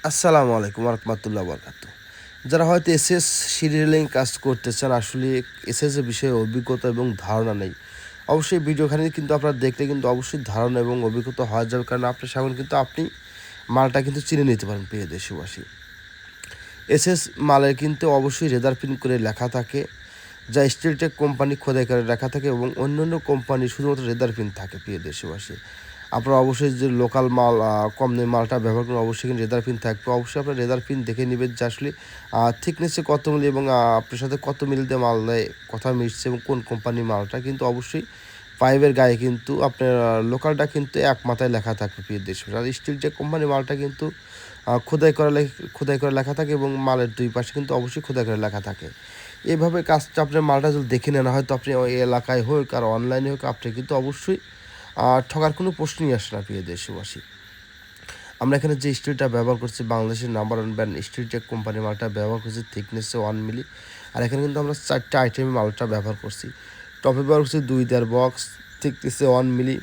আসসালামু আলাইকুম রহমতুল্লাহ বরকাত। যারা হয়তো এসএস শিডিউলিং কাজ করতেছেন, আসলে এসএস এর বিষয়ে অভিজ্ঞতা এবং ধারণা নেই, অবশ্যই ভিডিওখানে কিন্তু আপনারা দেখলে কিন্তু অবশ্যই ধারণা এবং অভিজ্ঞতা হওয়া যাবে, কারণ আপনার সামনে কিন্তু আপনি মালটা কিন্তু চিনে নিতে পারেন। প্রিয় দেশবাসী, এসএস মালের কিন্তু অবশ্যই রেদার প্রিন্ট করে লেখা থাকে, যা স্টিলটেক কোম্পানি খোদাই করে লেখা থাকে, এবং অন্যান্য কোম্পানি শুধুমাত্র রেদার প্রিন্ট থাকে। প্রিয় দেশবাসী, আপনারা অবশ্যই যে লোকাল মাল কম দামি মালটা ব্যবহার করুন, অবশ্যই কিন্তু রেদার পিন থাকবে। অবশ্যই আপনার রেদার পিন দেখে নেবেন যে আসলে থিকনেসে কত মিলি এবং আপনার সাথে কত মিলি দিয়ে মাল দেয়, কথা মিশছে এবং কোন কোম্পানির মালটা। কিন্তু অবশ্যই পাইপের গায়ে কিন্তু আপনার লোকালটা কিন্তু এক মাথায় লেখা থাকবে। প্রিয় দেশ, আর স্টিল যে কোম্পানির মালটা কিন্তু খোদাই করে লেখা থাকে, এবং মালের দুই পাশে কিন্তু অবশ্যই খোদাই করে লেখা থাকে। এইভাবে কাজটা আপনার মালটা যদি দেখে নেন, হয়তো আপনি ওই এলাকায় হোক আর অনলাইনে হোক, আপনি কিন্তু অবশ্যই ঠকার কোনো প্রশ্নই আসে না। প্রিয় দেশবাসী, আমরা এখানে যে স্টিলটা ব্যবহার করছি, বাংলাদেশের number one brand Steeltech company মালটা ব্যবহার করছি, থিকনেসে 1 মিলি। আর এখানে কিন্তু আমরা 4টা আইটেমের মালটা ব্যবহার করছি। টপে ব্যবহার করছি 2 দেয়ার বক্স, থিকনেসে 1 মিলি,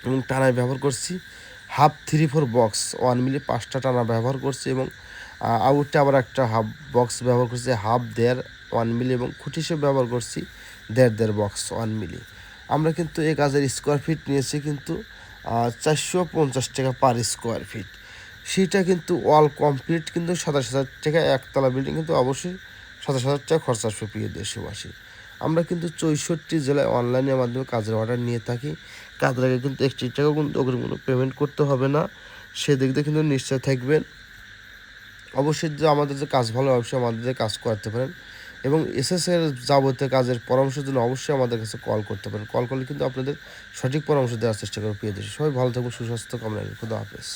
এবং টানায় ব্যবহার করছি হাফ 3/4 বক্স 1 মিলি, 5টা টানা ব্যবহার করছি, এবং আউটটা আবার একটা হাফ বক্স ব্যবহার করছি হাফ দেড় 1 মিলি, এবং খুঁটি হিসেবে ব্যবহার করছি দেড় বক্স 1 মিলি। আমরা কিন্তু এই কাজের স্কোয়ার ফিট নিয়েছি কিন্তু 450 টাকা পার স্কোয়ার ফিট। সেটা কিন্তু অল কমপ্লিট কিন্তু 27,000 টাকা, একতলা বিল্ডিং কিন্তু অবশ্যই 27,000 টাকা খরচা আসবে। প্রিয় দেশবাসী, আমরা কিন্তু 64 জেলায় অনলাইনের মাধ্যমে কাজের অর্ডার নিয়ে থাকি। কাজের আগে কিন্তু এক্সট্রা টাকাও কিন্তু অগ্রিম কোনো পেমেন্ট করতে হবে না, সেদিক দিয়ে কিন্তু নিশ্চয় থাকবেন। অবশ্যই যে আমাদের যে কাজ ভালো, অবশ্যই আমাদের যে কাজ করতে পারেন, এবং এসএসের যাবতীয় কাজের পরামর্শের জন্য অবশ্যই আমাদের কাছে কল করতে পারেন। কল করলে কিন্তু আপনাদের সঠিক পরামর্শ দেওয়ার চেষ্টা করব। প্রিয় দেশ, সবাই ভালো থাকুন, সুস্বাস্থ্য কামনা করি। খুদা হাফেজ।